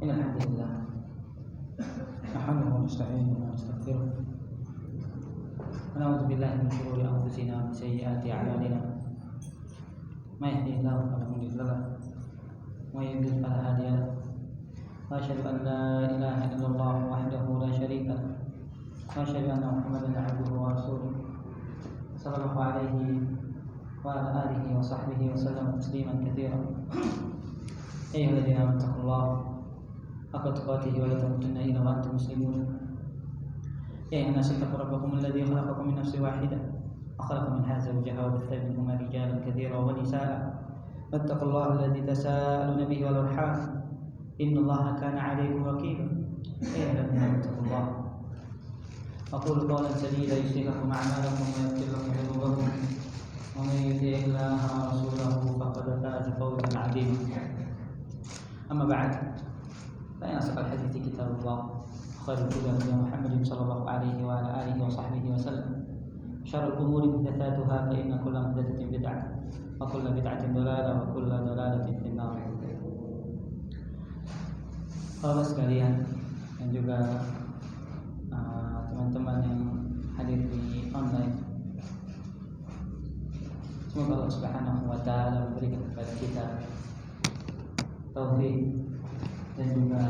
إن الحمد لله نحمده ونستعينه ونستغفره ونعوذ بالله من شرور أنفسنا ومن سيئات أعمالنا ما يهده الله فلا مضل له ومن يضلل فلا هادي له وأشهد أن لا إله إلا الله وحده لا شريك له وأشهد أن محمدا عبده ورسوله صلى الله عليه وعلى آله وصحبه وسلم تسليما كثيرا أيها الذين آمنوا اتقوا الله حق تقاته ولا تموتن إلا وأنتم مسلمون يا أيها الناس اتقوا ربكم الذي خلقكم من نفس واحدة وخلق منها زوجها وبث منهما رجالا كثيرا ونساء واتقوا الله الذي تساءلون به والأرحام إن الله كان عليكم رقيبا يا أيها الذين آمنوا اتقوا الله أقول قولا سديدا يصلح لكم أعمالكم ويغفر لكم ذنوبكم ومن يطع الله ورسوله فقد فاز فوزا عظيما أما بعد فإن أصدق الحديث كتاب الله خير الهدى هدى محمد صلى الله عليه وعلى آله وصحبه وسلم شر الأمور محدثاتها فإن كل محدثة بدعة وكل بدعة ضلالة وكل ضلالة في النار. Sahabat sekalian dan juga teman-teman yang hadir di online, semoga Allah Subhanahu wa Ta'ala memberikan kepada kita taufik dan juga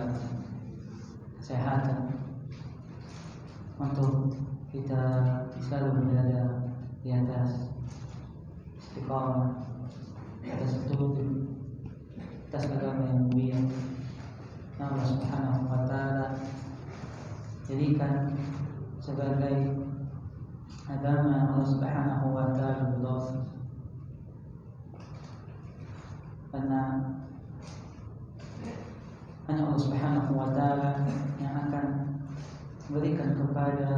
kesehatan untuk kita selalu berada di atas istiqamah, atas petunjuk, atas agama yang mulia. Allah Subhanahu wa Ta'ala jadikan sebagai agama Allah Subhanahu wa Ta'ala berdaulat, karena hanya Allah Subhanahu wa Ta'ala yang akan memberikan kepada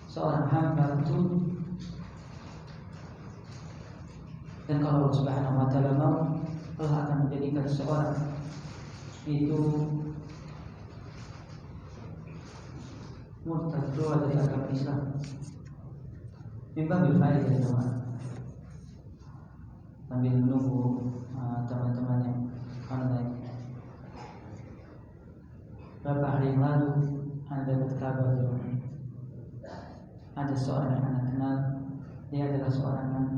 seorang hamba petunjuk. Dan kalau Allah Subhanahu wa Ta'ala mau, Allah akan menjadikan seorang itu murtad, keluar dari agama Islam. Memang berfaedah ya teman, sambil menunggu teman-teman yang online. Beberapa hari yang lalu ada kabar ada seorang yang anak kenal. Dia adalah seorang yang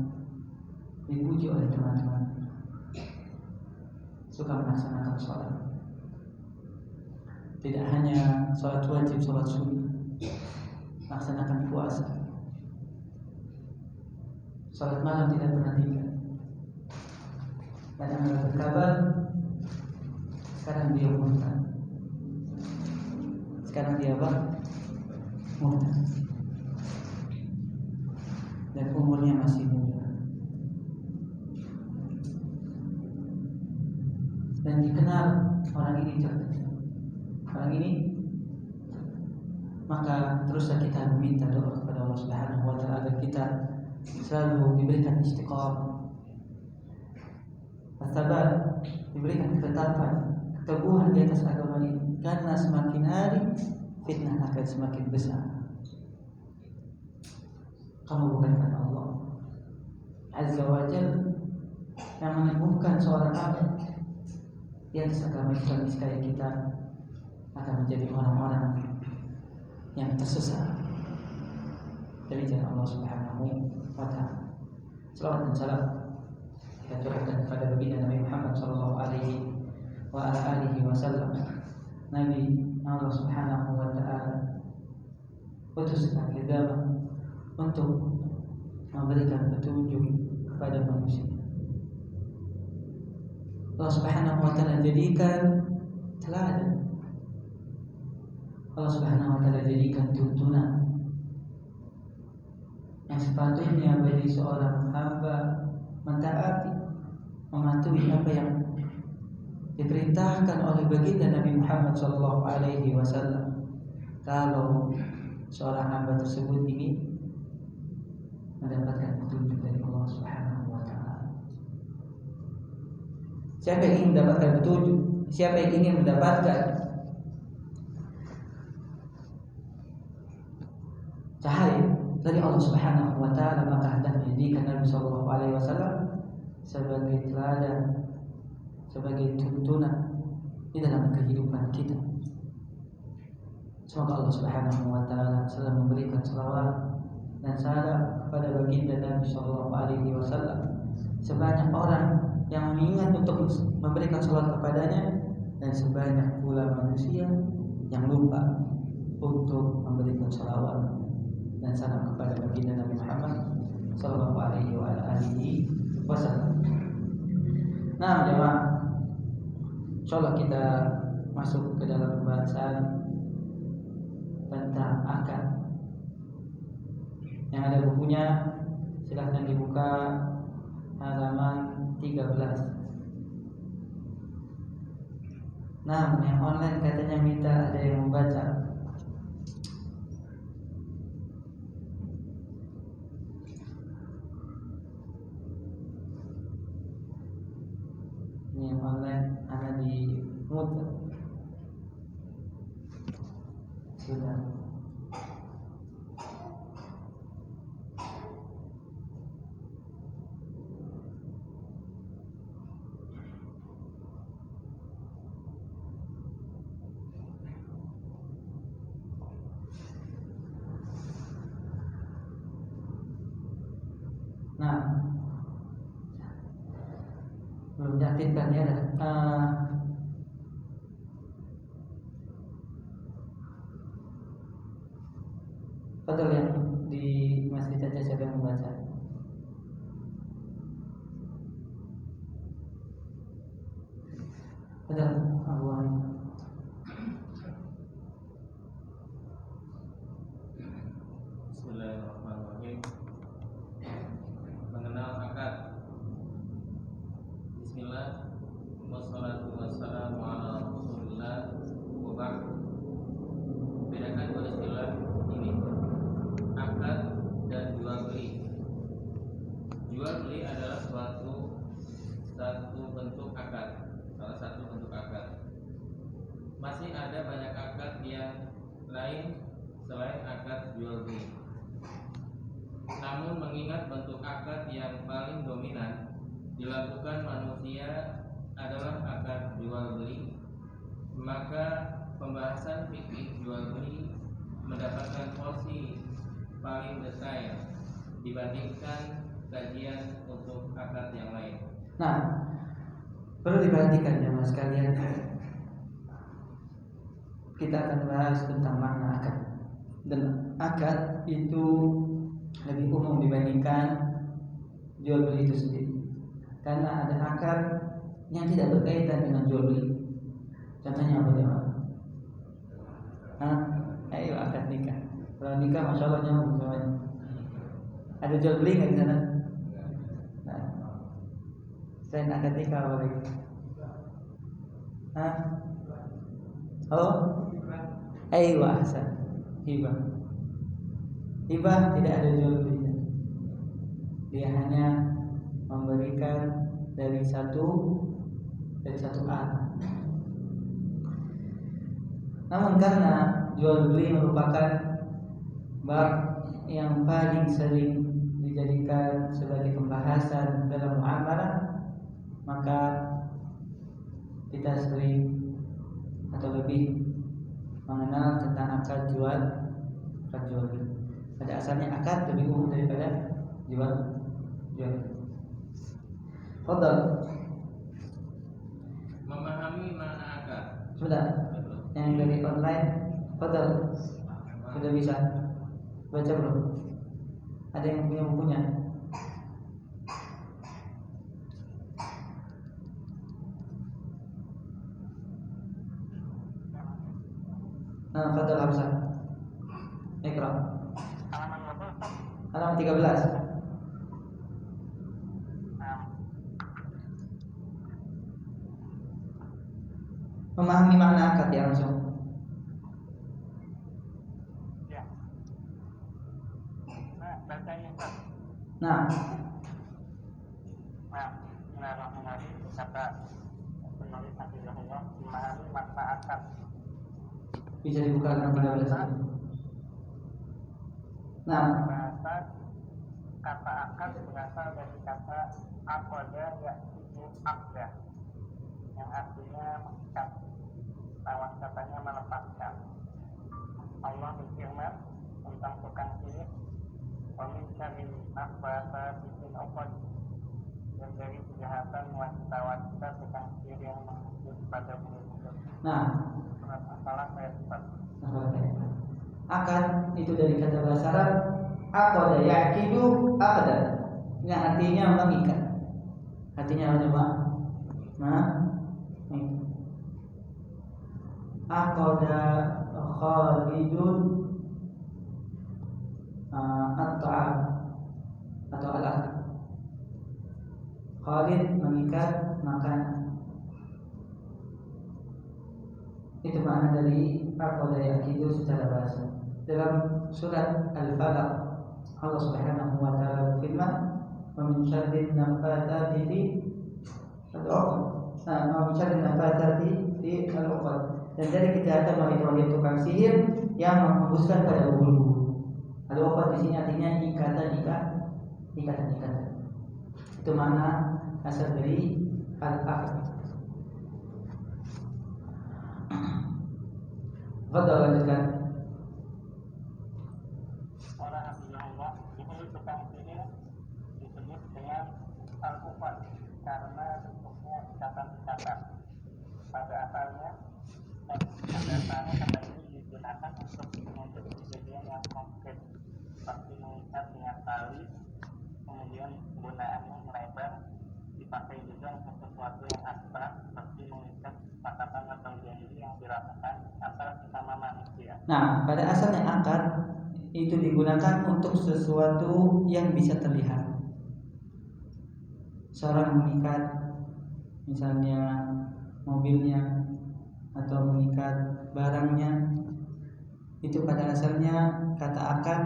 dipuji oleh teman-teman, suka melaksanakan sholat. Tidak hanya sholat wajib, sholat sunnah, melaksanakan puasa, sholat malam tidak pernah tinggal. Dan ada berkabar sekarang dia murtad. Sekarang dia murtad dan umurnya masih muda dan dikenal orang ini terkenal. Orang ini, maka teruslah kita meminta doa kepada Allah Subhanahu wa Ta'ala agar kita selalu diberikan istiqamah, as-sabar, diberikan ketetapan, keteguhan di atas agama ini, karena semakin hari fitnah akan semakin besar. Kamu bukan karena Allah Azza wa Jalla yang meneguhkan seorang hamba di atas agama Islam, sekali kita akan menjadi orang-orang yang tersesat dari jalan Allah Subhanahu wa Ta'ala. Salawat dan salam kita curahkan kepada baginda Nabi Muhammad sallallahu alaihi wa ala alihi wasallam, Nabi Allah Subhanahu wa Ta'ala utus sebagai agama untuk memberikan petunjuk kepada manusia. Allah Subhanahu wa Ta'ala jadikan teladan. Allah Subhanahu wa Ta'ala jadikan tuntunan yang sepatutnya bagi seorang hamba mentaati, mematuhi apa yang diperintahkan oleh baginda Nabi Muhammad sallallahu alaihi wasallam. Kalau seorang hamba tersebut ingin mendapatkan petunjuk dari Allah Subhanahu wa Ta'ala. Siapa yang ingin mendapatkan petunjuk, siapa yang ingin mendapatkan cahaya dari Allah Subhanahu wa Ta'ala, maka hendaknya dijadikan Nabi sallallahu alaihi wasallam sebagai teladan, sebagai tuntunan di dalam kehidupan kita. Semoga Allah Subhanahu wa taala selalu memberikan salawat dan salam kepada baginda Nabi sallallahu alaihi wasallam, sebanyak orang yang mengingat untuk memberikan salawat kepadanya, dan sebanyak pula manusia yang lupa untuk memberikan salawat dan salam kepada baginda Nabi Muhammad sallallahu alaihi wasallam. Nah, jemaah, insyaallah kita masuk ke dalam pembahasan tentang akad. Yang ada bukunya silahkan dibuka halaman 13. Nah, yang online katanya minta ada yang membaca. Ini yang online ada di mute. Sudah. Nah, belum diaktifkan ya. Betul yang di masjid saja siapa yang membaca? Betul, Abu Hanif. Bismillahirrahmanirrahim. Mengenal akad. Bismillah, wassalatu wassalamu ala Rasulillah wa ba'd. Bedakan dua istilah ini, akad dan jual beli. Jual beli adalah satu bentuk akad, salah satu bentuk akad. Masih ada banyak akad yang lain selain akad jual beli. Namun mengingat bentuk akad yang paling dominan dilakukan manusia adalah akad jual beli, maka pembahasan fikih jual beli mendapatkan porsi paling detail dibandingkan kajian untuk akad yang lain. Nah, perlu diperhatikan ya mas sekalian, kita akan bahas tentang makna akad. Dan akad itu lebih umum dibandingkan jual beli itu sendiri, karena ada akad yang tidak berkaitan dengan jual beli. Contohnya apa ya? Ayo akad nikah. Kalau nikah masya Allah nyambung semuanya. Ada jual beli nggak di sana? Nah, selain akad nikah apa lagi? Oh, ayo ahsan. Hibah. Hibah tidak ada jual belinya. Dia hanya memberikan dari satu arah. Namun karena jual beli merupakan bab yang paling sering dijadikan sebagai pembahasan dalam muamalah, maka kita sering atau lebih mengenal tentang akad jual beli. Pada asalnya akad lebih umum daripada jual. Fadal. Memahami makna akad. Sudah. Yang dari online, Fadal. Sudah bisa baca belum? Ada yang punya bukunya? Nah, Fadal Hamzah. Ikra. Halaman 13. Memahami makna akad ya langsung. Ya. Nah, bacanya Pak. Nah, Bismillahirrahmanirrahim. Kata penulis Hafizahullah, memahami makna akad. bisa dibuka halaman 13. Nah, Bahasa kata akad berasal dari kata aqada, yaitu akda. yang artinya mengikat, lawan katanya melepaskan. Allah berfirman tentang tukang sihir, wa min syarri naffatsati uqad, dan dari kejahatan wanita-wanita tukang sihir yang menghujat pada mulut. Nah, Surat Al-Falaq ayat 4. akad itu dari kata bahasa Arab aqada yaqidu aqdan, yang artinya mengikat. Artinya apa coba? Nah, aqada Khalidun at-ta'am atau al-akad. Khalid mengikat makanan. Itu makna dari aqada yaqidu secara bahasa. Dalam surat Al-Falaq Allah Subhanahu wa taala berfirman, "Wa min syarri naffatsati fi al-'uqad." Wa min syarri naffatsati fi al-'uqad. Dan dari kejahatan wanita-wanita tukang sihir yang menghembuskan pada bulu-bulu. Al-'uqad di sini artinya ikatan. Itu makna asal dari al-'aqd. Fadhal lanjutkan. Orang Abdullah ini tukang sihir disebut dengan al-uqad karena bentuknya ikatan-ikatan. Pada asalnya kata ini digunakan untuk menuntut kejadian yang konkret, seperti mengikat dengan tali, kemudian penggunaannya melebar, dipakai juga untuk sesuatu yang abstrak, seperti mengikat kesepakatan atau janji yang dirasakan antara sesama manusia. Nah, pada asalnya akad itu digunakan untuk sesuatu yang bisa terlihat. Seorang mengikat misalnya mobilnya atau mengikat barangnya, itu pada asalnya kata akad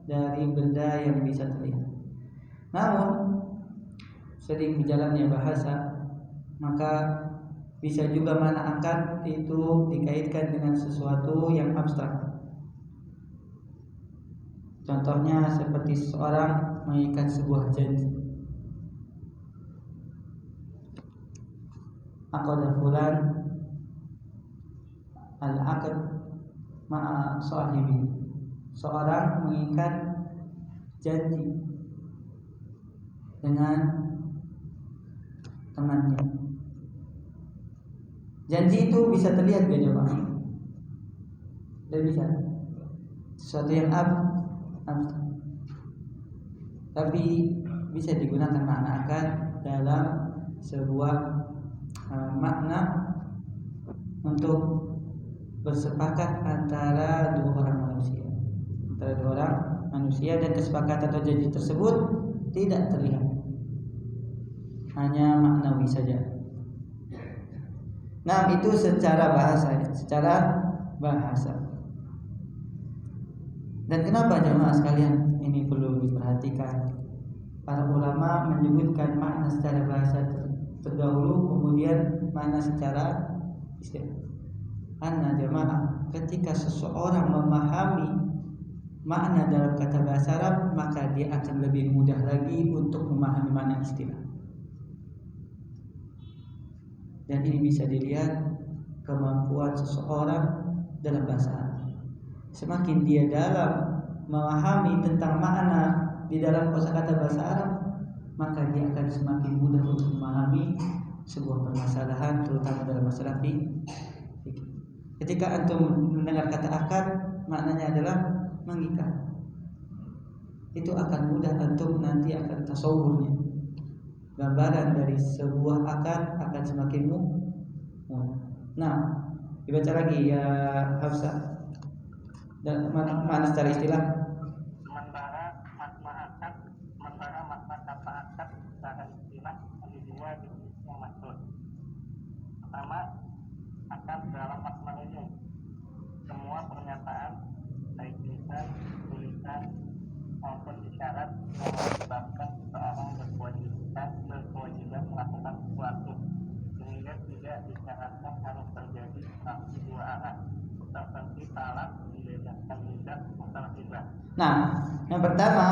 dari benda yang bisa terlihat. Namun sering berjalannya bahasa, maka bisa juga makna akad itu dikaitkan dengan sesuatu yang abstrak. Contohnya seperti seorang mengikat sebuah janji. Aqada fulan al-aqd ma'a sahibi. Seorang mengikat janji dengan temannya. Janji itu bisa terlihat gak coba? Tidak bisa. Sesuatu yang abstrak. Tapi bisa digunakan makna akad dalam sebuah makna untuk bersepakat antara dua orang manusia, dan kesepakatan atau janji tersebut tidak terlihat, hanya maknawi saja. Nah, itu secara bahasa. Dan kenapa jemaah sekalian ini perlu diperhatikan? Para ulama menyebutkan makna secara bahasa terdahulu, kemudian makna secara istilah. Karena jemaah, ketika seseorang memahami makna dalam kata bahasa Arab, maka dia akan lebih mudah lagi untuk memahami makna istilah. Dan ini bisa dilihat kemampuan seseorang dalam bahasa Arab. Semakin dia dalam memahami tentang makna di dalam kosakata bahasa Arab, maka dia akan semakin mudah untuk memahami sebuah permasalahan, terutama dalam masalah fikih. Ketika antum mendengar kata akad, maknanya adalah mengikat. Itu akan mudah antum nanti akan tasawurnya. Gambaran dari sebuah akad akan semakin mudah. Nah, dibaca lagi ya Hafsah. Dan makna secara istilah. Sementara makna kata akad secara istilah ada dua jenis yang maksud. Pertama, akad dalam makna umum. Semua pernyataan, baik lisan, tulisan maupun isyarat yang menyebabkan seseorang berkewajiban melakukan sesuatu, sehingga tidak disyaratkan harus terjadi transaksi dua arah, seperti talak, membebaskan budak, atau hibah. Nah, yang pertama,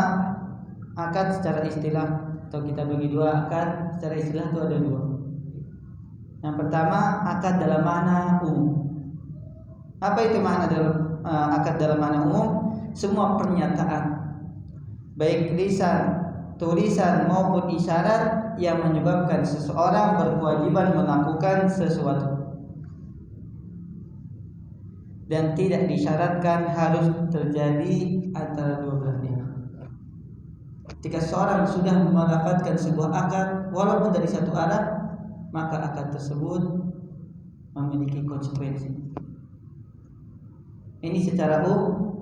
akad secara istilah, atau kita bagi dua akad secara istilah itu ada dua. Yang pertama, akad dalam makna umum. Apa itu makna dalam akad dalam makna umum? Semua pernyataan, baik lisan, tulisan maupun isyarat yang menyebabkan seseorang berkewajiban melakukan sesuatu dan tidak disyaratkan harus terjadi antara dua belah pihak. Jika seorang sudah melafazkan sebuah akad walaupun dari satu arah, maka akad tersebut memiliki konsekuensi. Ini secara umum.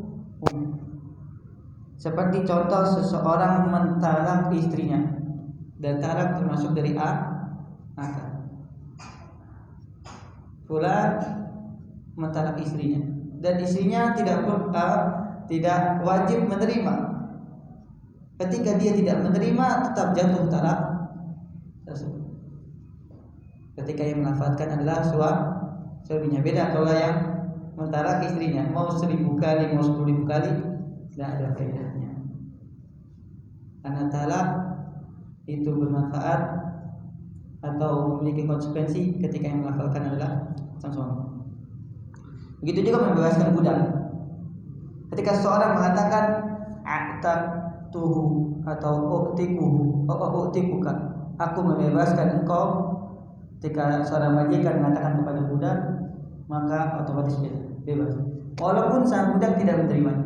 Seperti contoh seseorang mentalak istrinya, dan talak termasuk dari akad. Fulan mentalak istrinya, dan istrinya tidak wajib menerima. Ketika dia tidak menerima, tetap jatuh talak tersebut. Ketika yang melafazkan adalah suaminya. Beda kalau yang mentalak istrinya, mau 1000 kali, mau 10.000 kali, tidak ada faedahnya. Karena talak itu bermanfaat atau memiliki konsekuensi ketika yang melafalkan adalah sang suami. Begitu juga membebaskan budak. Ketika seorang mengatakan a'taqtuhu atau u'tikuka, aku membebaskan engkau. Ketika seorang majikan mengatakan kepada budak, maka otomatis bebas. Walaupun sang budak tidak menerimanya,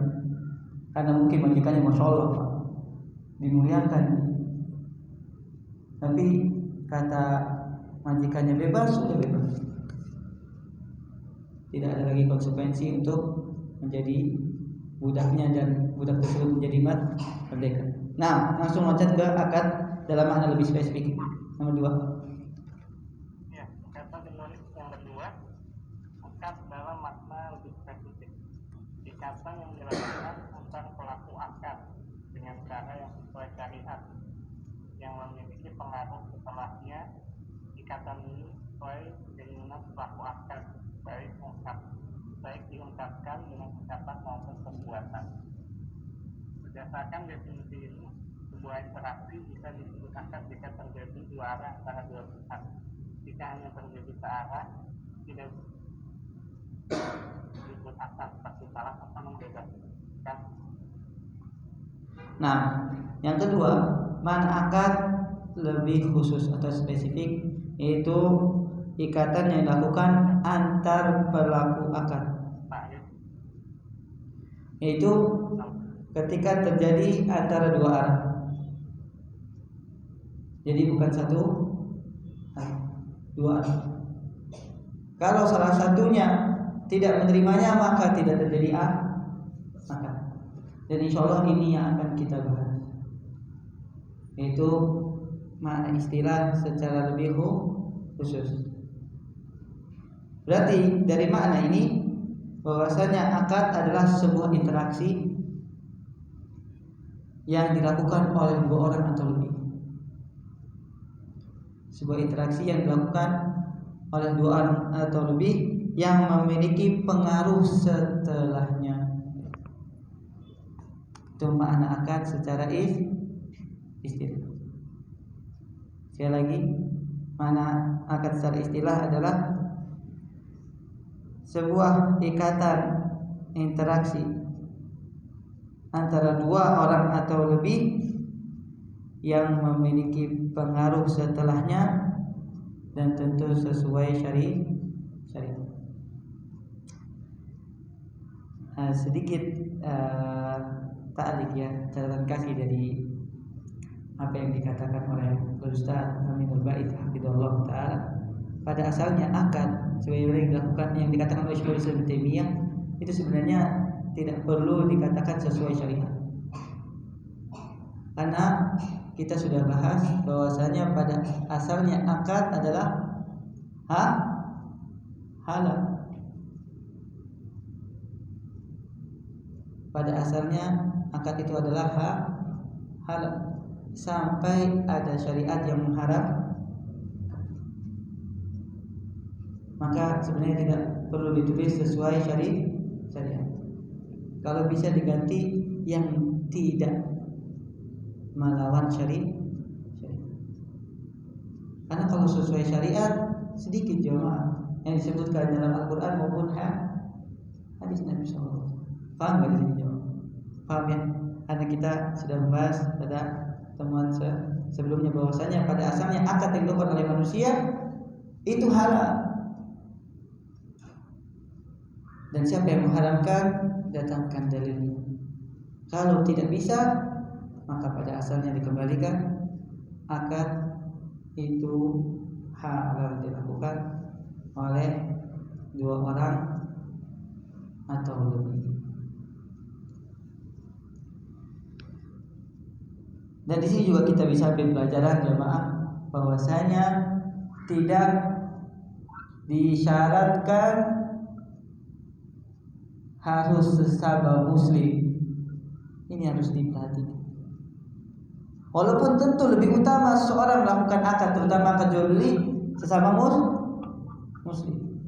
karena mungkin majikannya masya Allah dimuliakan, tapi kata majikannya bebas, sudah bebas. Tidak ada lagi konsekuensi untuk menjadi budaknya dan budak tersebut menjadi merdeka. Nah, langsung loncat ke akad dalam makna lebih spesifik. Nomor 2. Ya, kata menulis yang kedua, akad dalam makna lebih spesifik. Ikatan yang dilakukan antar pelaku akad dengan cara yang sesuai syariat, yang memiliki pengaruh setelahnya. Ikatan ini sesuai keinginan pelaku akad, baik diungkapkan dengan ucapan maupun perbuatan. Berdasarkan definisi ini, sebuah interaksi bisa disebut akad jika terjadi dua arah antara dua pihak. Jika hanya terjadi searah, tidak disebut akad, seperti salah atau membebaskan. Nah, yang kedua, makna akad lebih khusus atau spesifik, yaitu ikatan yang dilakukan antar pelaku akad, yaitu ketika terjadi antara dua arah. Jadi bukan satu arah, dua arah. Kalau salah satunya tidak menerimanya, maka tidak terjadi akad. Dan insya Allah ini yang akan kita bahas, yaitu makna istilah secara lebih khusus. Berarti dari makna ini bahwasanya akad adalah sebuah interaksi yang dilakukan oleh dua orang atau lebih. Sebuah interaksi yang dilakukan oleh dua orang atau lebih yang memiliki pengaruh setelahnya. Itu makna akad secara istilah. Sekali lagi, makna akad secara istilah adalah sebuah ikatan interaksi antara dua orang atau lebih yang memiliki pengaruh setelahnya dan tentu sesuai syariat. Sedikit ta'liq ya, catatan kaki dari apa yang dikatakan oleh Ustaz Aminul Bait hafizallahu taala. Pada asalnya akad sebagaimana yang dilakukan yang dikatakan oleh Syekhul Islam Ibnu Taimiyah itu sebenarnya tidak perlu dikatakan sesuai syariat. Karena kita sudah bahas bahwasanya pada asalnya akad adalah halal. Pada asalnya akad itu adalah halal sampai ada syariat yang mengharam. Maka sebenarnya tidak perlu ditulis sesuai syariat. Kalau bisa diganti yang tidak melawan syariat. Karena kalau sesuai syariat sedikit jemaah yang disebutkan dalam Al-Quran maupun hadis Nabi SAW. Paham gak di sini jemaah? Paham ya? Karena kita sudah membahas pada temuan sebelumnya bahwasanya pada asalnya akad yang dilakukan oleh manusia itu halal. Dan siapa yang mengharamkan, datangkan dalilnya. Kalau tidak bisa, maka pada asalnya dikembalikan. Akad itu halal dilakukan oleh dua orang atau lebih. Dan di sini juga kita bisa ambil pelajaran jemaah bahwasanya tidak disyaratkan harus sesama muslim. Ini harus diperhatikan. Walaupun tentu lebih utama seseorang melakukan akad, terutama akad jual beli sesama muslim.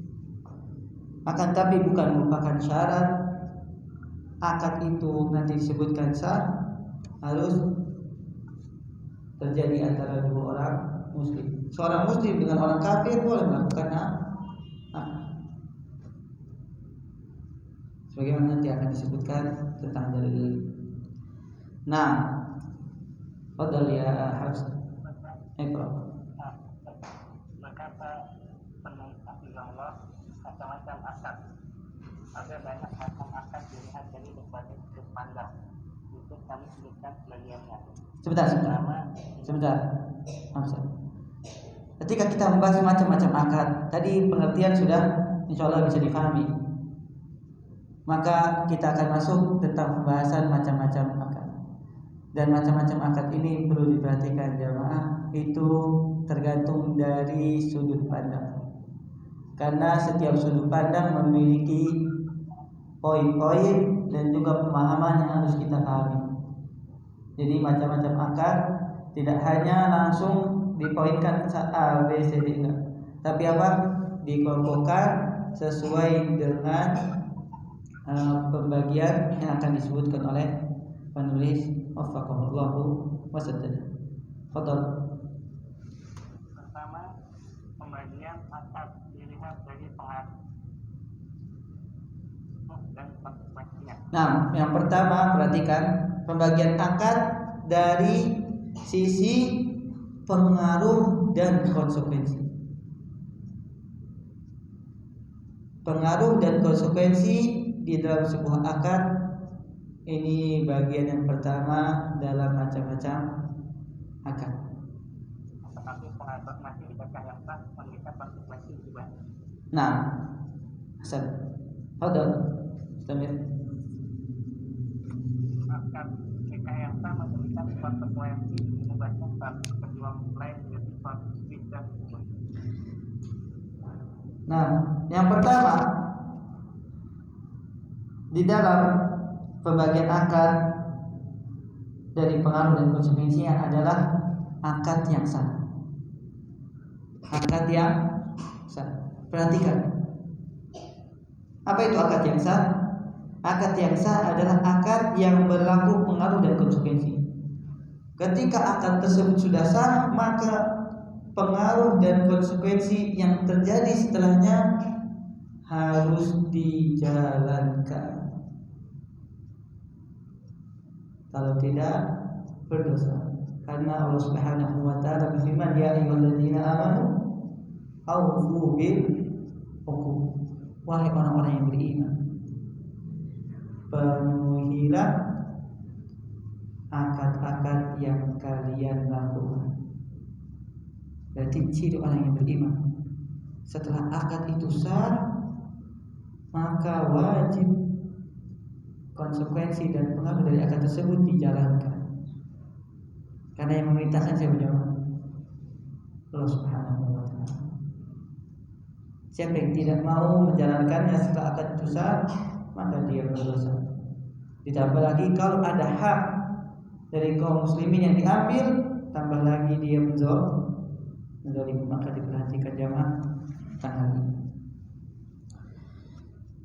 Akan tapi bukan merupakan syarat akad itu nanti disebutkan sah, harus terjadi antara dua orang muslim. Seorang muslim dengan orang kafir boleh melakukan akad. Sebagaimana nanti akan disebutkan tentang dalil. Nah, fadhal ya Habs. Berkata penulis Allah macam-macam akad. Ada banyak macam akad dilihat dari berbagai sudut pandang. Itu kami sebutkan sebagiannya. Sebentar. Hamzah. Ketika kita membahas macam-macam akad, tadi pengertian sudah insyaallah bisa difahami. Maka kita akan masuk tentang pembahasan macam-macam akad. Dan macam-macam akad ini perlu diperhatikan jamaah, itu tergantung dari sudut pandang. Karena setiap sudut pandang memiliki poin-poin dan juga pemahaman yang harus kita pahami. Jadi macam-macam akad tidak hanya langsung dipoinkan A, B, C, D, enggak. Tapi apa? Dikelompokkan sesuai dengan pembagian yang akan disebutkan oleh penulis wafaqahullahu wasaddada. Fadhal. Pertama, pembagian akad dilihat dari pengaruh dan konsekuensinya. Nah, yang pertama perhatikan pembagian akad dari sisi pengaruh dan konsekuensi. Pengaruh dan konsekuensi di dalam sebuah akad ini bagian yang pertama dalam macam-macam akad. Tetapi pengaruh masih diberikan yang sah memberikan konsekuensi juga. Nah, Hasan, Fadhal, Istamir. Akad nikah yang sah memberikan konsekuensi mengubahnya status kedua mempelai menjadi suatu dan Nah, yang pertama di dalam pembagian akad dari pengaruh dan konsekuensinya adalah akad yang sah. Akad yang sah. Perhatikan. Apa itu akad yang sah? Akad yang sah adalah akad yang berlaku pengaruh dan konsekuensi. Ketika akad tersebut sudah sah, maka pengaruh dan konsekuensi yang terjadi setelahnya harus dijalankan. Kalau tidak, berdosa. Karena Allah Subhanahu wa taala berfirman, "Ya ayyuhalladzina amanu aufu bil uqud." Wahai orang-orang yang beriman, penuhilah akad-akad yang kalian lakukan. Berarti ciri orang yang beriman, setelah akad itu sah, maka wajib konsekuensi dan pengaruh dari akad tersebut dijalankan. Karena yang memerintahkan siapa jemaah? Allah Subhanahu wa taala. Siapa yang tidak mau menjalankannya setelah akad itu sah, maka dia berdosa. Ditambah lagi kalau ada hak dari kaum muslimin yang diambil, tambah lagi dia menzalim, maka diperhatikan jamaah tentang ini.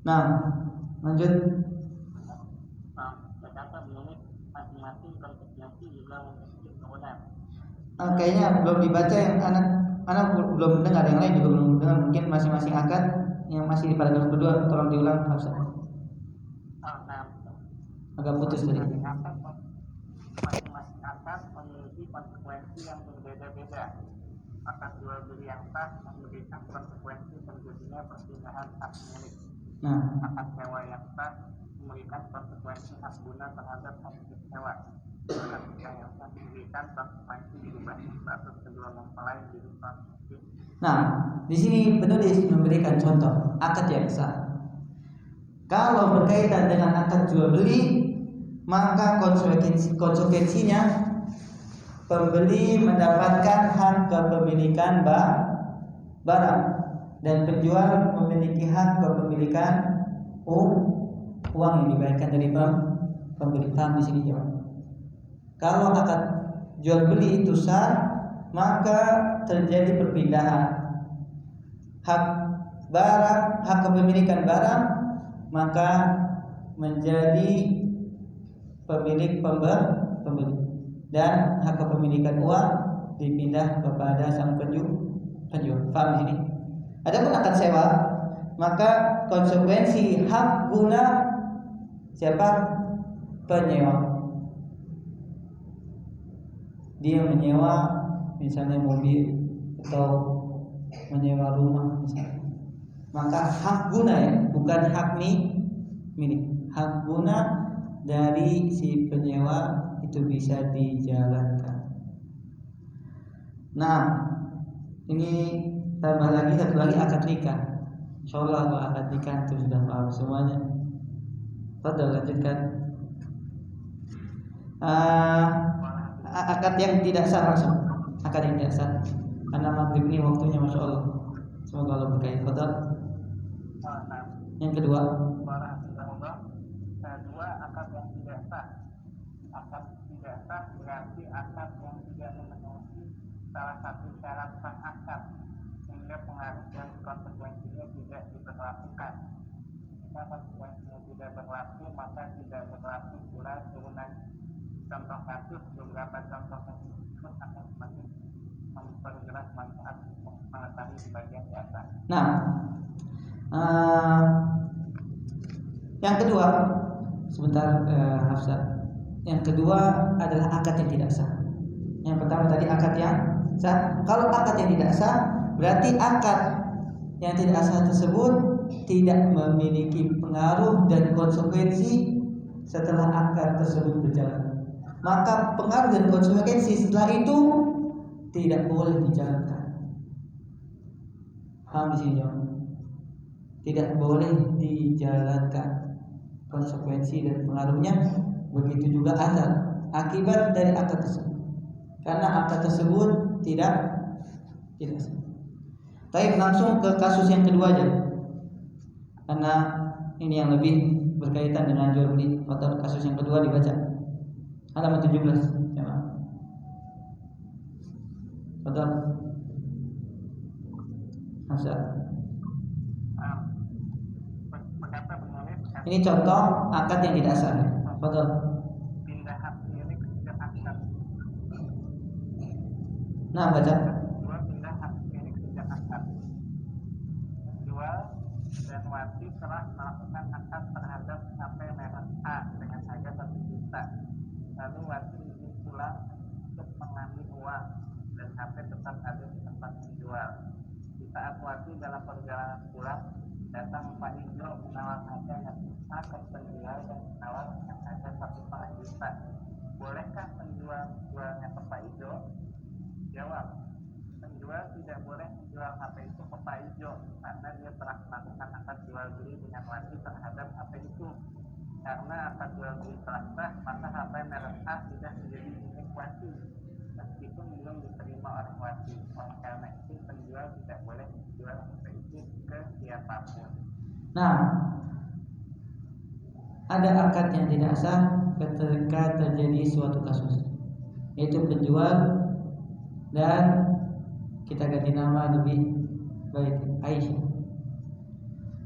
Nah, lanjut. Berkata menurut masing-masing konsekuensi juga memiliki kewenangan. Kayaknya belum dibaca yang anak belum mendengar, yang lain juga belum mendengar. Mungkin masing-masing akad yang masih di paragraf kedua tolong diulang, Hafsah. Agak putus tadi. Masing-masing akad memiliki konsekuensi yang berbeda-beda. Akad jual beli yang sah memberikan konsekuensi terjadinya perpindahan hak milik. Akad sewa yang sah memberikan konsekuensi hak guna terhadap objek sewa. Akad nikah yang sah memberikan konsekuensi berubah status kedua mempelai menjadi suami istri. Nah, di sini penulis memberikan contoh akad yang sah. Kalau berkaitan dengan akad jual beli, maka konsekuensinya pembeli mendapatkan hak kepemilikan barang dan penjual memiliki hak kepemilikan uang yang dibayarkan dari pembeli. Paham di sini jemaah? Kalau akad jual beli itu sah, maka terjadi perpindahan hak barang, hak kepemilikan barang, maka menjadi pemilik pembeli, dan hak kepemilikan uang dipindah kepada sang penjual. Paham di sini? Adapun akad sewa, maka konsekuensi hak guna siapa? Penyewa. Dia menyewa misalnya mobil atau menyewa rumah misalnya, maka hak guna ya, bukan hak milik. Hak guna dari si penyewa itu bisa dijalankan. Nah, ini tambah lagi satu lagi akad nikah. Insyaallah kalau akad nikah itu sudah paham semuanya. Padahal lanjutkan. Akad yang tidak sah langsung. Akad yang tidak sah. Karena maghrib ini waktunya, masya Allah. Semoga Allah berkahi. Padahal. Yang kedua. Dua, akad yang tidak sah. Akad tidak sah berarti akad yang tidak memenuhi salah satu syarat sah akad, sehingga pengaruh dan konsekuensinya tidak diberlakukan. Jika konsekuensinya tidak berlaku, maka tidak berlaku pula turunan. Contoh kasus, beberapa contoh tersebut akan semakin memperjelas manfaat mengetahui sebagian di atas. Nah, yang kedua, sebentar Hafsah. Yang kedua adalah akad yang tidak sah. Yang pertama tadi akad yang sah. Kalau akad yang tidak sah, berarti akad yang tidak sah tersebut tidak memiliki pengaruh dan konsekuensi setelah akad tersebut berjalan. Maka pengaruh dan konsekuensi setelah itu tidak boleh dijalankan. Paham di sini, John? Tidak boleh dijalankan konsekuensi dan pengaruhnya. Begitu juga asal akibat dari akad tersebut, karena akad tersebut tidak sah. Baik, langsung ke kasus yang kedua aja, karena ini yang lebih berkaitan dengan jual beli. Atau kasus yang kedua dibaca halaman 17. Betul. Hafsah. Ini contoh akad yang tidak sah. Betul. Pindah hak milik sejak akad. Nah, baca. Dua, pindah hak milik sejak akad. Dua, dan wati telah melakukan akad terhadap HP merek A dengan harga 1 juta. Lalu wati izin pulang untuk mengambil uang dan HP tetap ada di tempat menjual. Di saat wati dalam perjalanan pulang, datang Pak Ijo menawar harga yang besar ke penjual dan menawar dengan harga 1,5 juta. Bolehkah penjual jualnya ke Pak Ijo? Jawab, penjual tidak boleh menjual HP itu ke Pak Ijo karena dia telah melakukan akad jual beli dengan wati terhadap HP itu. Karena akad jual beli telah sah, maka HP merek A sudah menjadi milik wati meskipun belum diterima oleh wati. Oleh karena itu penjual tidak boleh menjual HP itu ke siapapun. Nah, ada akad yang tidak sah ketika terjadi suatu kasus, yaitu penjual dan kita ganti nama lebih baik, Aisyah.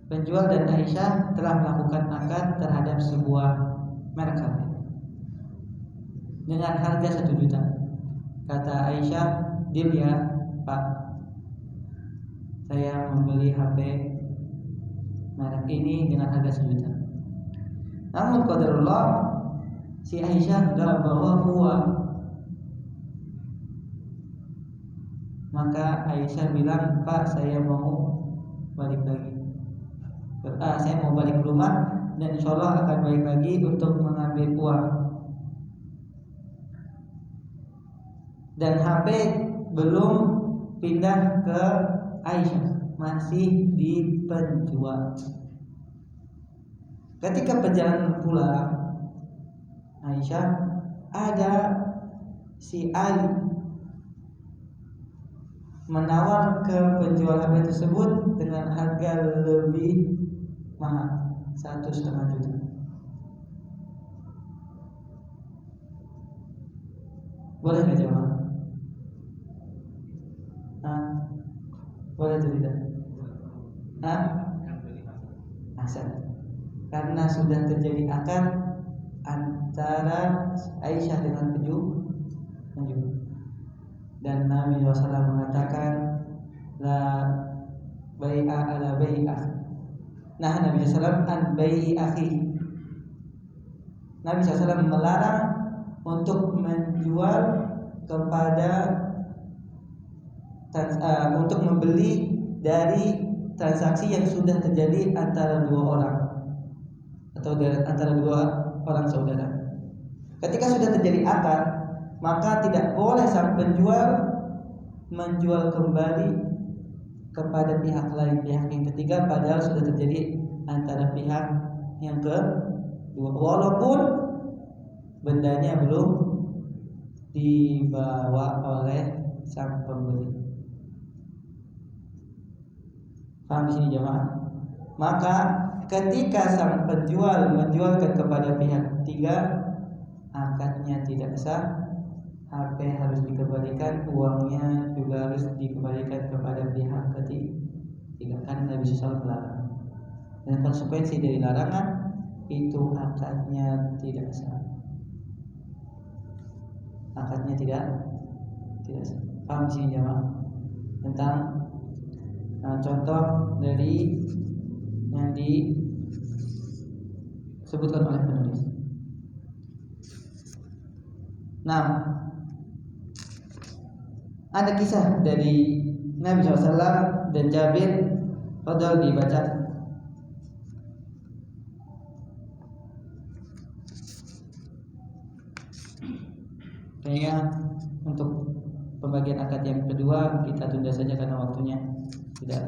Penjual dan Aisyah telah melakukan akad terhadap sebuah merek HP dengan harga 1 juta. Kata Aisyah, deal ya Pak. saya membeli HP merek ini dengan harga 1 juta. Namun qadarullah si Aisyah enggak bawa uang. Maka Aisyah bilang, "Pak, saya mau balik lagi. Saya mau balik ke rumah dan insya Allah akan balik lagi untuk mengambil uang." Dan HP belum pindah ke Aisyah, masih di penjual. Ketika perjalanan pulang Aisyah, ada si Ali menawar ke penjual HP tersebut dengan harga lebih mahal, 1,5 juta. Boleh nggak jawab? Boleh atau tidak? Asal. Karena sudah terjadi akad antara Aisyah dengan penjual. Dan Nabi SAW mengatakan la bai'a ala bai'ah. Nah, Nabi SAW an bai'i akhi. Nabi SAW melarang untuk menjual kepada untuk membeli dari transaksi yang sudah terjadi antara dua orang atau antara dua orang saudara. Ketika sudah terjadi akad, maka tidak boleh sang penjual menjual kembali kepada pihak lain, pihak yang ketiga, padahal sudah terjadi antara pihak yang kedua, walaupun bendanya belum dibawa oleh sang pembeli. Paham di sini jemaah? Maka ketika sang penjual menjualkan kepada pihak ketiga, akadnya tidak sah, HP harus dikembalikan, uangnya juga harus dikembalikan kepada pihak ketiga, karena Nabi SAW melarang. Dan konsekuensi dari larangan itu akadnya tidak sah. Akadnya tidak sah. Paham di sini jemaah? Tentang contoh dari yang disebutkan oleh penulis. Nah, ada kisah dari Nabi SAW dan Jabir radhiyallahu dibaca. Kayaknya untuk pembagian akad yang kedua kita tunda saja karena waktunya tidak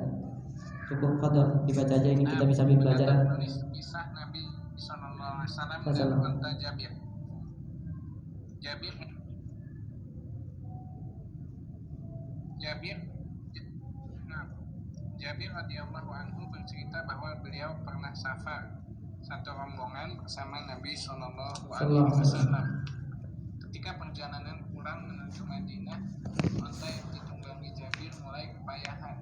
cukup. Fadhol dibaca aja, ini kita bisa ambil pelajaran. Kisah Nabi sallallahu alaihi wasallam dan unta Jabir. Jabir radhiyallahu anhu bercerita bahwa beliau pernah safar satu rombongan bersama Nabi sallallahu alaihi wasallam. Ketika perjalanan pulang menuju Madinah, unta yang ditunggangi Jabir mulai kepayahan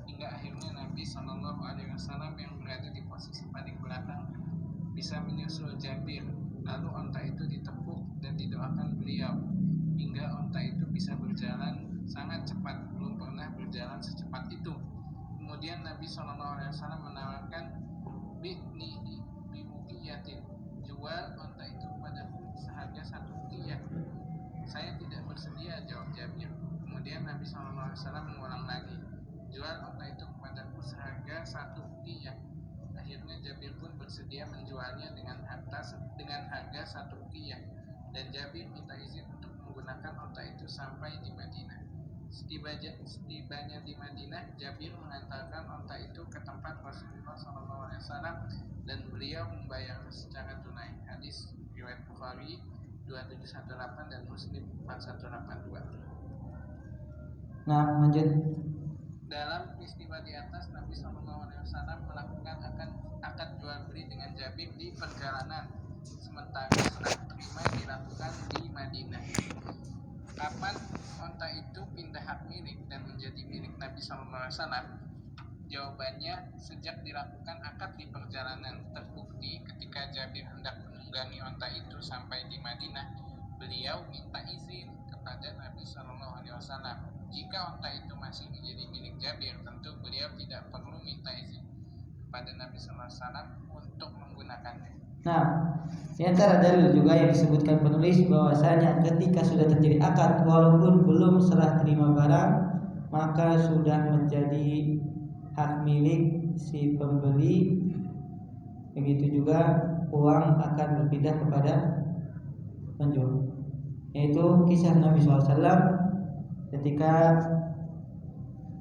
hingga akhirnya Nabi sallallahu alaihi wasallam yang berada di posisi paling belakang bisa menyusul Jabir. Lalu unta itu ditepuk dan didoakan beliau hingga unta itu bisa berjalan sangat cepat, belum pernah berjalan secepat itu. Kemudian Nabi SAW menawarkan bi'uqiyatin, jual unta itu padaku seharga 1 uqiyah. Saya tidak bersedia, jawab Jabir. Kemudian Nabi SAW mengulang lagi, jual unta itu kepadaku seharga 1 uqiyah. Akhirnya Jabir pun bersedia menjualnya dengan harga 1 uqiyah, dan Jabir minta izin untuk menggunakan unta itu sampai di Madinah. Setibanya di Madinah, Jabir mengantarkan unta itu ke tempat Rasulullah SAW dan beliau membayar secara tunai. Hadis riwayat Bukhari 2718 dan Muslim 4182. Nah, lanjut. Dalam peristiwa di atas, Nabi SAW melakukan akad jual beli dengan Jabir di perjalanan, sementara serah terima dilakukan di Madinah. Kapan unta itu pindah hak milik dan menjadi milik Nabi SAW? Jawabannya, sejak dilakukan akad di perjalanan. Terbukti ketika Jabir hendak menunggangi unta itu sampai di Madinah, beliau minta izin kepada Nabi SAW. Jika unta itu masih menjadi milik Jabir, tentu beliau kepada Nabi SAW untuk menggunakannya. Nah, di antara dalil juga yang disebutkan penulis bahwasanya ketika sudah terjadi akad walaupun belum serah terima barang, maka sudah menjadi hak milik si pembeli. Begitu juga uang akan berpindah kepada penjual. Yaitu kisah Nabi SAW ketika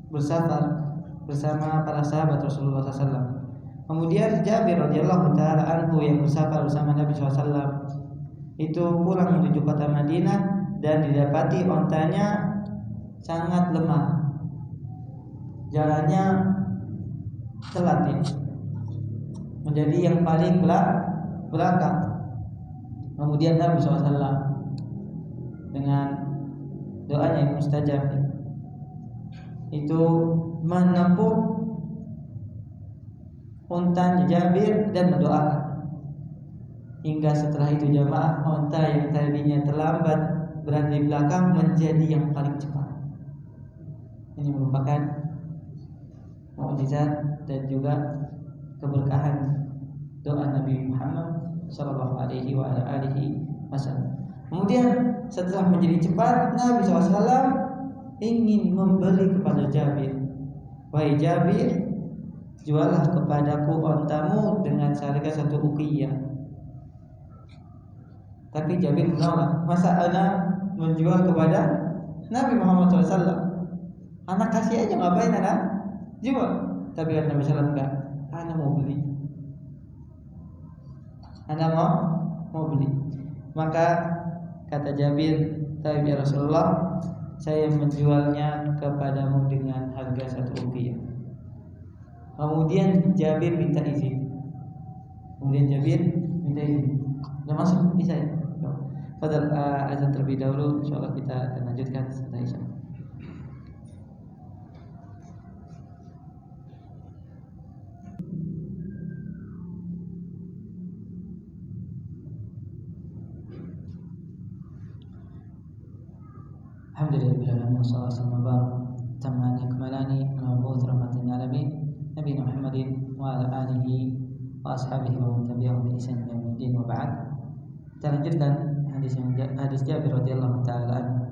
bersafar bersama para sahabat Rasulullah SAW. Kemudian Jabir radhiyallahu taala anhu yang bersafar bersama Nabi SAW itu pulang menuju kota Madinah dan didapati ontanya sangat lemah, jalannya telat ya, menjadi yang paling belakang. Kemudian Nabi SAW dengan doanya yang mustajab itu menepuk untanya Jabir dan mendoakan, hingga setelah itu jamaah unta yang tadinya terlambat berada di belakang menjadi yang paling cepat. Ini merupakan mukjizat dan juga keberkahan doa Nabi Muhammad sallallahu alaihi wasallam. Kemudian setelah menjadi cepat, Nabi SAW ingin membeli kepada Jabir. Wahai Jabir, juallah kepadaku ontamu dengan seharga 1 uqiyah. Tapi Jabir menolak. Masa anak menjual kepada Nabi Muhammad SAW? Anak kasih aja, ngapain anak jual? Tapi kata Nabi SAW, enggak, anak mau beli. Anak mau beli. Maka kata Jabir, tapi ya Rasulullah, saya menjualnya kepadamu dengan harga 1 uqiyah. Kemudian Jabir minta izin. Udah masuk bisa ya? Pada azan terlebih dahulu, insyaallah kita akan lanjutkan setelah isya. Alhamdulillahirabbil alamin wassalatu tamani akmalani al-mab'uts rahmatan lil alamin Nabi Muhammadin wa ala alihi wa ashabihi wa man tabi'ahum bi ihsan ila yaumil wa ba'd. Kita lanjutkan hadis Jabir radhiyallahu taala anhu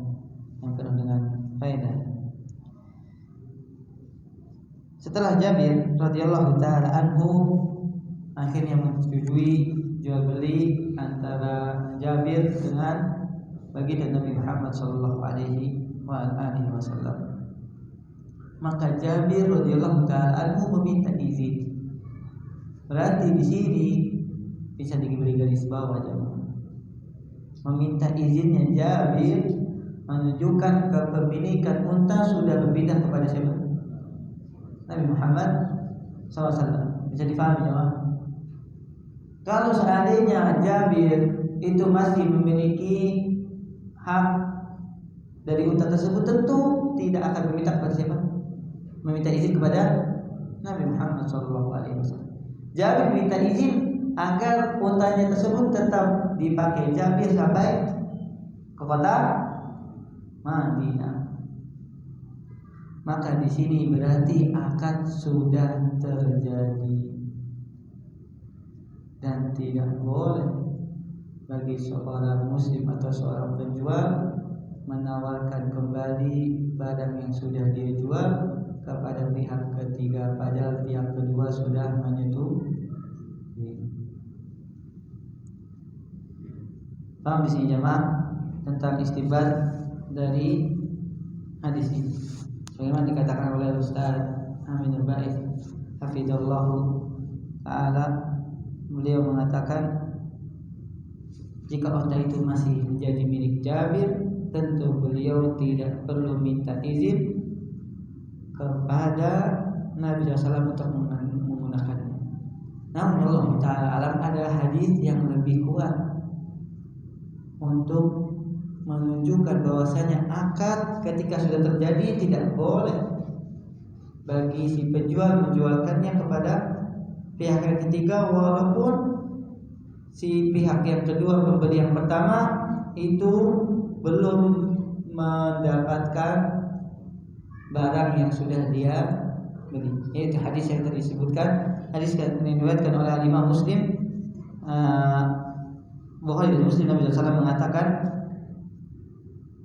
yang penuh dengan faedah. Setelah Jabir radhiyallahu taala anhu akhirnya menyetujui jual beli antara Jabir dengan baginda Nabi Muhammad sallallahu alaihi wasallam, maka Jabir radhiyallahu taala anhu meminta izin. Berarti di sini bisa diberi garis bawah jemaah. Meminta izinnya Jabir menunjukkan kepemilikan unta sudah berpindah kepada siapa? Nabi Muhammad SAW. Bisa difahami jemaah? Kalau seandainya Jabir itu masih memiliki hak dari unta tersebut, tentu tidak akan meminta kepada siapa? Meminta izin kepada Nabi Muhammad SAW. Jabir minta izin agar untanya tersebut tetap dipakai Jabir sampai ke kota Madinah. Maka di sini berarti akad sudah terjadi dan tidak boleh bagi seorang muslim atau seorang penjual menawarkan kembali barang yang sudah dia jual kepada pihak ketiga, padahal pihak kedua sudah menyetujui. Paham di sini jemaah tentang istinbat dari hadis ini. Bagaimana dikatakan oleh Ustaz Amin Al-Ba'id hafizallahu ta'ala, beliau mengatakan jika unta itu masih menjadi milik Jabir, tentu beliau tidak perlu minta izin kepada Nabi SAW untuk menggunakannya. Namun Allah Ta'ala alam ada hadis yang lebih kuat untuk menunjukkan bahwasanya akad ketika sudah terjadi tidak boleh bagi si penjual menjualkannya kepada pihak yang ketiga, walaupun si pihak yang kedua, pembeli yang pertama itu belum mendapatkan barang yang sudah dia beli. Yaitu hadis yang tadi disebutkan, hadis yang diriwayatkan oleh Imam Muslim, Bukhari dan Muslim. Nabi SAW mengatakan,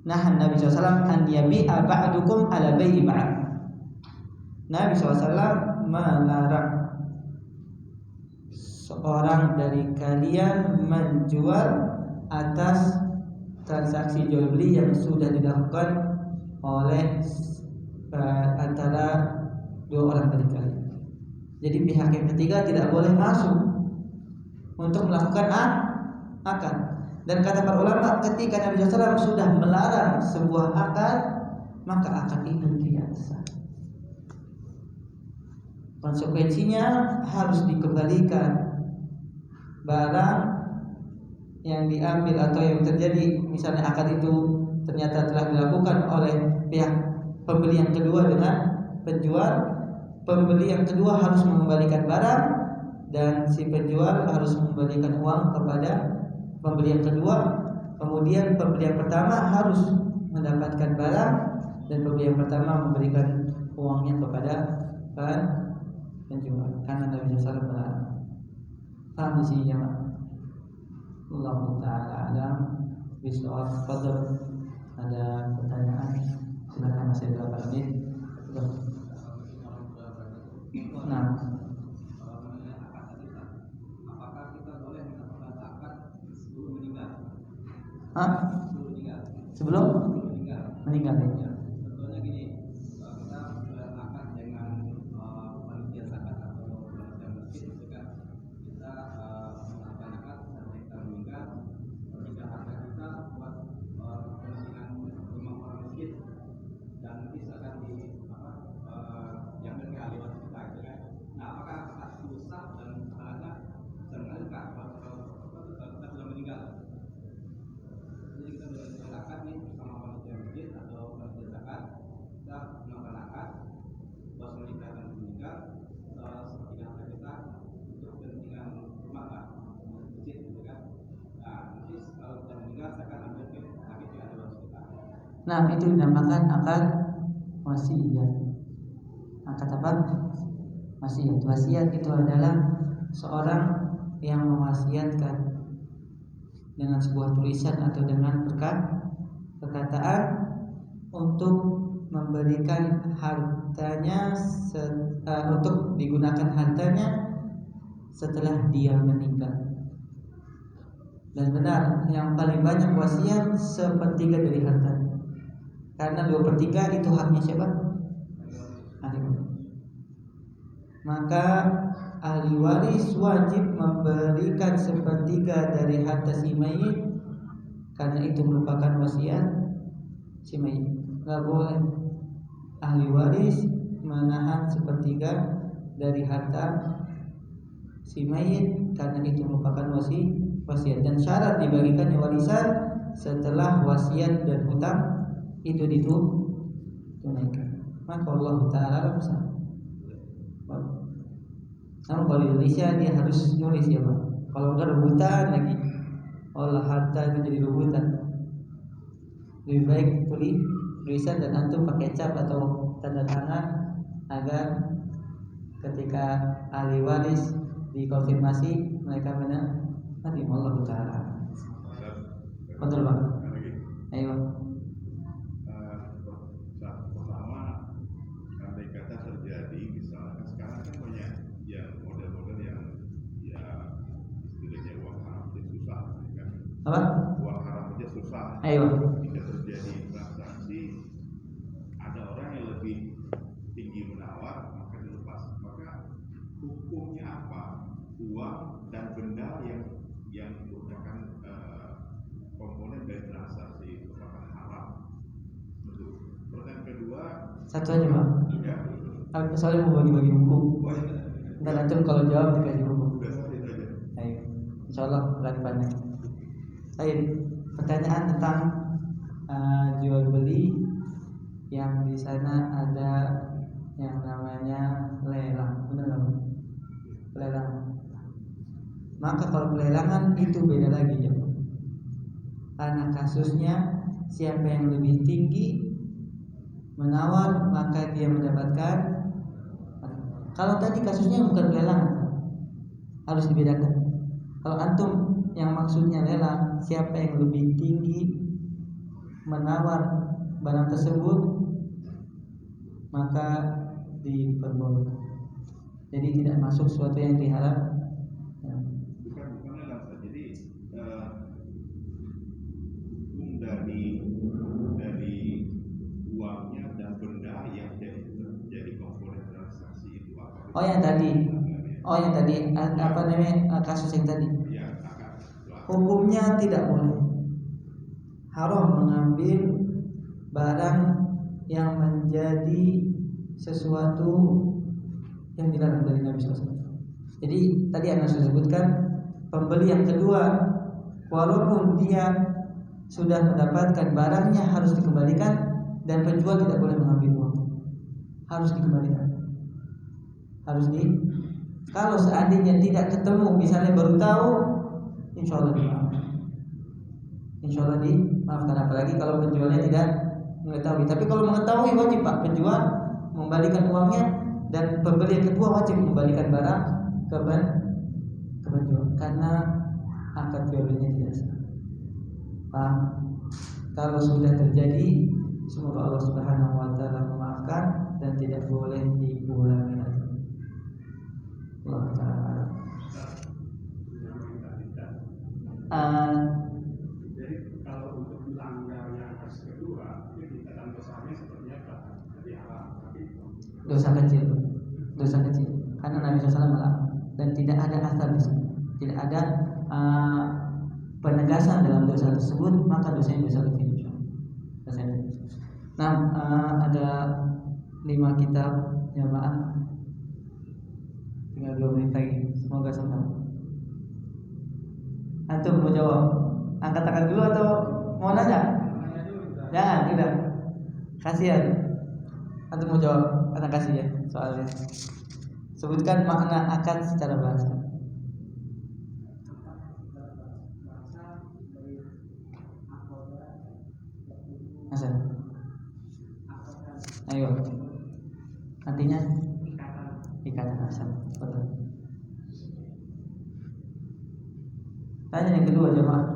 nahan Nabi SAW an yabi'a ba'dukum ala bai'i ba'd. Nabi SAW melarang seorang dari kalian menjual atas transaksi jual beli yang sudah dilakukan oleh antara dua orang dari kalian. Jadi pihak yang ketiga tidak boleh masuk untuk melakukan akad. Dan kata para ulama, ketika Nabi SAW sudah melarang sebuah akad, maka akad itu tidak sah. Konsekuensinya harus dikembalikan barang yang diambil atau yang terjadi. Misalnya akad itu ternyata telah dilakukan oleh pihak pembeli yang kedua dengan penjual, pembeli yang kedua harus mengembalikan barang dan si penjual harus mengembalikan uang kepada pembeli yang kedua. Kemudian pembeli yang pertama harus mendapatkan barang dan pembeli yang pertama memberikan uangnya kepada penjual, karena Nabi SAW melarang. Paham di sini ya, Pak? Allah Ta'ala alam bisawab. Fadl, ada pertanyaan? Silakan, masih ada 8 menit. Nah, apakah kita boleh melakukan akad sebelum meninggal? Sebelum meninggal ya. Contohnya gini, kita akad dengan panitia zakat atau panitia masjid, ketika kita melakukan akad sampai kita meninggal, ketika akad kita buat kepentingan rumah orang masjid dan nanti akan diambil ke ahli waris kita, gitu kan? Nah, apakah akad itu sah dan syaratnya sengaja kalau kita sudah meninggal? Jadi kita melakukan akad nih bersama panitia masjid atau panitia zakat, kita melakukan akad bos menikah dan meninggal seperti harta kita untuk kepentingan rumah lah, masjid, gitu kan? Nah, nanti kalau kita meninggal saya akan ambil ke ahli waris kita. Nah, itu dinamakan akad wasiat. Akad apa? Wasiat. Wasiat itu adalah seorang yang mewasiatkan dengan sebuah tulisan atau dengan perkataan untuk memberikan hartanya untuk digunakan hartanya setelah dia meninggal. Dan benar, yang paling banyak wasiat 1/3 dari hartanya. Karena 2/3 itu haknya siapa? Ahli waris. Maka ahli waris wajib memberikan 1/3 dari harta si mayit, karena itu merupakan wasiat si mayit. Gak boleh ahli waris menahan 1/3 dari harta si mayit, karena itu merupakan wasiat. Dan syarat dibagikannya warisan setelah wasiat dan hutang itu ditunaikan. Maka Allah Ta'ala bisa. Namun kalau di Indonesia dia harus nulis ya Pak. Kalau enggak rebutan lagi, olah harta itu jadi rebutan. Lebih baik tulisan dan antum pakai cap atau tanda tangan agar ketika ahli waris dikonfirmasi mereka benar. Nanti Allah Ta'ala. Betul Pak. Ayo. Pertama, andai kata terjadi misalnya sekarang kan banyak yang model-model yang ya istilahnya uang haram aja susah, kan? Apa? Uang haram aja susah. Ayo. Jika terjadi transaksi, ada orang yang lebih tinggi menawar, maka dilepas. Maka hukumnya apa? Uang dan benda yang merupakan komponen dari transaksi itu apakah haram? Betul. Pertanyaan kedua. Satu aja Pak. Ya. Aku soalnya mau bagi-bagi buku. Oh, iya. Dan antum kalau jawab dikasih buku. Udah selesai itu aja. Ayo. Insyaallah berat banyak. Ayo. Pertanyaan tentang jual beli yang di sana ada yang namanya lelang, benar nggak? Lelang. Maka kalau pelelangan itu beda lagi ya. Karena kasusnya siapa yang lebih tinggi menawar maka dia mendapatkan Kalau tadi kasusnya bukan pelelangan, harus dibedakan. Kalau antum yang maksudnya lelang, siapa yang lebih tinggi menawar barang tersebut, maka diperbolehkan. Jadi tidak masuk sesuatu yang diharap. Bukan lelang. Jadi hukum dari uangnya dan benda yang jadi komponen transaksi itu apa? Oh yang tadi apa namanya kasus yang tadi? Ya, Hukumnya tidak boleh. Haram mengambil barang yang menjadi sesuatu yang dilarang dari Nabi SAW. Jadi tadi Anda sudah sebutkan, pembeli yang kedua walaupun dia sudah mendapatkan barangnya harus dikembalikan, dan penjual tidak boleh mengambil uang, harus dikembalikan. Kalau seandainya tidak ketemu, misalnya baru tahu, insya Allah dimaafkan. Insya Allah dimaafkan, apalagi kalau penjualnya tidak mengetahui. Tapi kalau mengetahui wajib Pak penjual mengembalikan uangnya, dan pembeli yang kedua wajib mengembalikan barang ke penjual, karena akad jual belinya tidak sah. Paham? Kalau sudah terjadi, semoga Allah Subhanahu wa taala memaafkan dan tidak boleh diulangi lagi. Allah taala. Jadi kalau untuk melanggar yang kasus kedua, ini dalam dosanya seperti apa? Jadi haram. Dosa kecil. Karena Nabi SAW melarang dan tidak ada asal di sini. Tidak ada penegasan dalam dosa tersebut, maka dosanya dosa kecil. Nah, ada 5 kitab jamaah. Tinggal 2 menit lagi. Semoga sempat. Antum mau jawab? Angkat tangan dulu atau mau nanya? Jangan, tidak. Kasihan. Antum mau jawab? Anak kasih ya soalnya. Sebutkan makna akad secara bahasa. Hasan. Ayo. Artinya ikatan Hasan. Betul. Tanya yang kedua jemaah.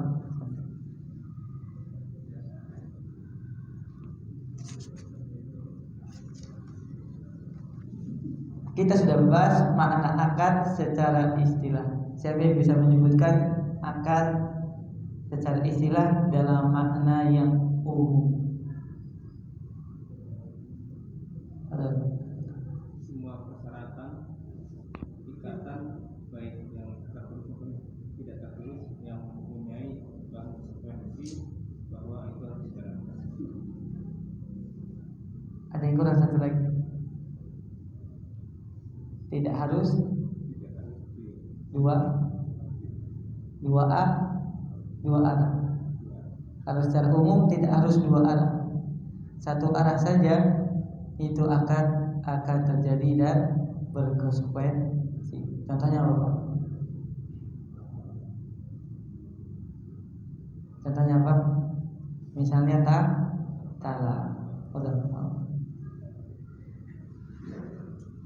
Kita sudah membahas makna akad secara istilah. Siapa yang bisa menyebutkan akad secara istilah dalam makna yang umum? Semua persyaratan ikatan baik yang tertulis maupun tidak tertulis yang mempunyai konsekuensi bahwa itu harus dijalankan. Ada yang kurang satu lagi? Tidak harus 2A 2 arah. Kalau secara umum tidak harus 2 arah, 1 arah saja itu akan terjadi dan berkonsekuensi. Contohnya apa Pak? Contohnya apa? Misalnya talak.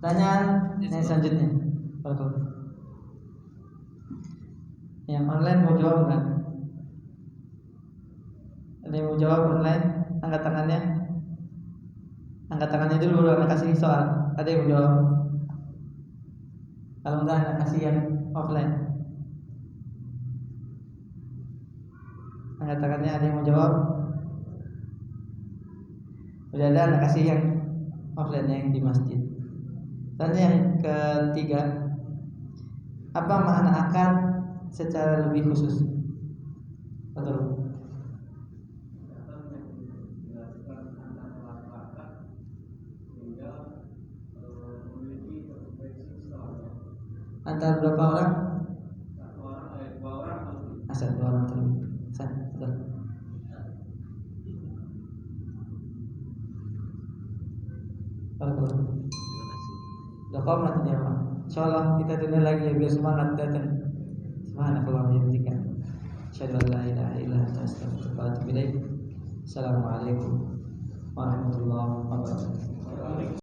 Pertanyaan yang selanjutnya. Yang online mau jawab kan? Ada yang mau jawab online? Angkat tangannya. Angkat tangannya dulu baru anak kasih soal. Ada yang mau jawab? Kalau enggak anak kasih yang offline. Angkat tangannya, ada yang mau jawab? Udah ada, anak kasih yang offline yang di masjid. Dan yang ketiga, apa makna akad secara lebih khusus? Betul. Antara berapa orang? 2 orang. Asal 2 orang terlebih. Betul. Betul. Udah komat ya Pak. Insyaallah kita tunda lagi ya biar semangat datang. Subhanallah wa bihamdika. Asyhadu an la ilaha illa anta astaghfiruka wa atubu ilaik. Assalamualaikum warahmatullahi wabarakatuh.